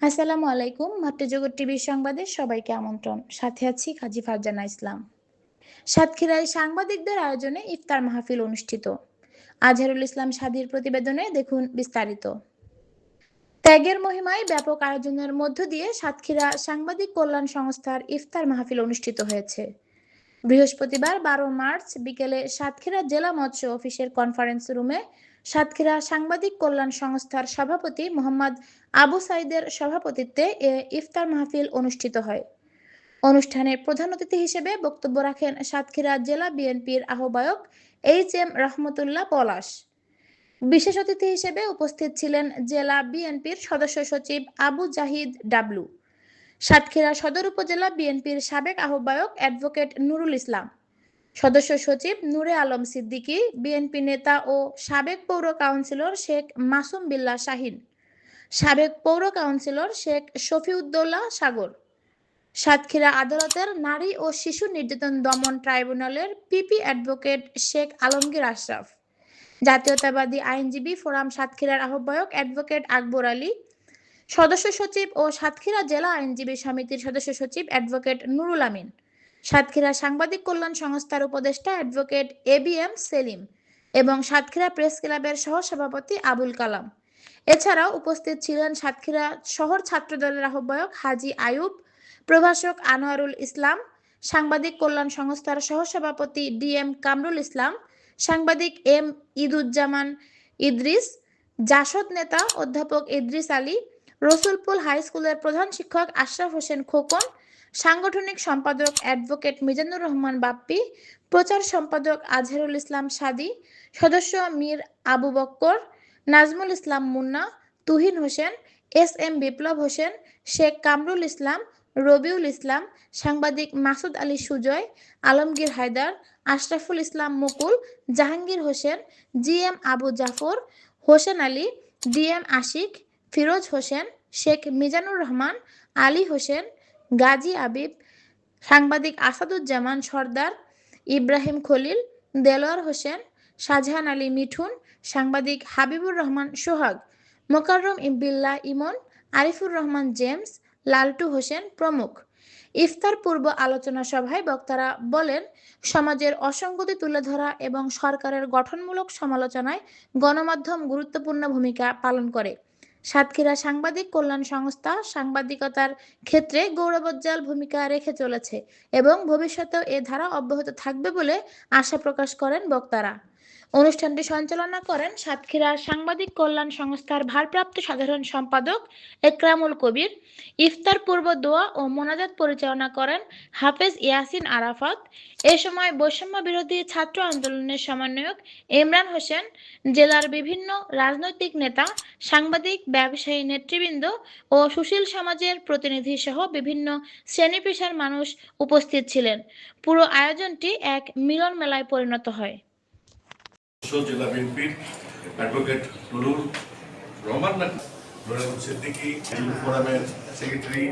আসসালামু আলাইকুম। নাট্যজগৎ টিভির সংবাদে সবাইকে আমন্ত্রণ। সাথে আছি কাজী ফারজানা ইসলাম। সাতক্ষীরায় সাংবাদিকদের আয়োজনে ইফতার মাহফিল অনুষ্ঠিত। আজহারুল ইসলাম সাদির প্রতিবেদনে দেখুন বিস্তারিত। ত্যাগের মহিমায় ব্যাপক আয়োজনের মধ্য দিয়ে সাতক্ষীরা সাংবাদিক কল্যাণ সংস্থার ইফতার মাহফিল অনুষ্ঠিত হয়েছে। বৃহস্পতিবার ১২ মার্চ বিকেলে সাতক্ষীরা জেলা মৎস্য অফিসের কনফারেন্স রুমে সাতক্ষীরা সাংবাদিক কল্যাণ সংস্থার সভাপতি মোহাম্মদ আবু সাইদের সভাপতিত্বে এ ইফতার মাহফিল অনুষ্ঠিত হয়। অনুষ্ঠানে প্রধান অতিথি হিসেবে বক্তব্য রাখেন সাতক্ষীরা জেলা বিএনপির আহ্বায়ক এইচ.এম. রহমতুল্লাহ পলাশ। বিশেষ অতিথি হিসেবে উপস্থিত ছিলেন জেলা বিএনপির সদস্য সচিব আবু জাহিদ ডাবলু, সাতক্ষীরা সদর উপজেলা বিএনপির সাবেক আহ্বায়ক অ্যাডভোকেট নুরুল ইসলাম, সদস্য সচিব নূরে আলম সিদ্দিকী, বিএনপি নেতা ও সাবেক পৌর কাউন্সিলর শেখ মাসুম বিল্লাহ শাহীন, সাবেক পৌর কাউন্সিলর শেখ শফিউদ্দৌলা সাগর, সাতক্ষীরা আদালতের নারী ও শিশু নির্যাতন দমন ট্রাইব্যুনালের পিপি অ্যাডভোকেট শেখ আলমগীর আশরাফ, জাতীয়তাবাদী আইনজীবী ফোরাম সাতক্ষীরার আহ্বায়ক অ্যাডভোকেট আকবর আলী, সদস্য সচিব ও সাতক্ষীরা জেলা আইনজীবী সমিতির সদস্য সচিব অ্যাডভোকেট নুরুল আমিন, সাতক্ষীরা সাংবাদিক কল্যাণ সংস্থার উপদেষ্টা অ্যাডভোকেট এবিএম সেলিম এবং সাতক্ষীরা প্রেস ক্লাবের সহসভাপতি আবুল কালাম। এছাড়াও উপস্থিত ছিলেন সাতক্ষীরা শহর ছাত্রদলের আহ্বায়ক হাজী আয়ুব, প্রভাষক আনোয়ারুল ইসলাম, সাংবাদিক কল্যাণ সংস্থার সহসভাপতি ডিএম কামরুল ইসলাম, সাংবাদিক এম ঈদুজ্জামান ইদ্রিস, জাসদ নেতা অধ্যাপক ইদ্রিস আলী, রসুলপুর হাই স্কুলের প্রধান শিক্ষক আশরাফ হোসেন খোকন, সাংগঠনিক সম্পাদক অ্যাডভোকেট মিজানুর রহমান বাপ্পি, প্রচার সম্পাদক আজহারুল ইসলাম সাদি, সদস্য মীর আবু বক্কর, নাজমুল ইসলাম মুন্না, তুহিন হোসেন, এস.এম. বিপ্লব হোসেন, শেখ কামরুল ইসলাম, রবিউল ইসলাম, সাংবাদিক মাসুদ আলী সুজয়, আলমগীর হায়দার, আশরাফুল ইসলাম মুকুল, জাহাঙ্গীর হোসেন, জি.এম. আবু জাফর, হোসেন আলী, ডি.এম. আশিক, ফিরোজ হোসেন, শেখ মিজানুর রহমান, আলী হোসেন, গাজী আবিব, সাংবাদিক আসাদুজ্জামান সরদার, ইব্রাহিম খলিল, দেলোয়ার হোসেন, শাহজাহান আলী মিঠুন, সাংবাদিক হাবিবুর রহমান সোহাগ, মোকাররম বিল্লাহ ইমন, আরিফুর রহমান জেমস, লালটু হোসেন প্রমুখ। ইফতার পূর্ব আলোচনা সভায় বক্তারা বলেন, সমাজের অসঙ্গতি তুলে ধরা এবং সরকারের গঠনমূলক সমালোচনায় গণমাধ্যম গুরুত্বপূর্ণ ভূমিকা পালন করে। সাতক্ষীরা সাংবাদিক কল্যাণ সংস্থা সাংবাদিকতার ক্ষেত্রে গৌরবোজ্জ্বল ভূমিকা রেখে চলেছে এবং ভবিষ্যতেও এ ধারা অব্যাহত থাকবে বলে আশা প্রকাশ করেন বক্তারা। অনুষ্ঠানটি সঞ্চালনা করেন সাতক্ষীরা সাংবাদিক কল্যাণ সংস্থার ভারপ্রাপ্ত সাধারণ সম্পাদক একরামুল কবির। ইফতার পূর্ব দোয়া ও মোনাজাত পরিচালনা করেন হাফেজ ইয়াসিন আরাফাত। এ সময় বৈষম্য বিরোধী ছাত্র আন্দোলনের সমন্বয়ক ইমরান হোসেন, জেলার বিভিন্ন রাজনৈতিক নেতা, সাংবাদিক, ব্যবসায়ী নেতৃবৃন্দ ও সুশীল সমাজের প্রতিনিধি সহ বিভিন্ন শ্রেণী পেশার মানুষ উপস্থিত ছিলেন। পুরো আয়োজনটি এক মিলন মেলায় পরিণত হয়। জেলা বিএনপির অ্যাডভোকেট নুরুল রহমান সিদ্দিকী, ফোরামের সেক্রেটারি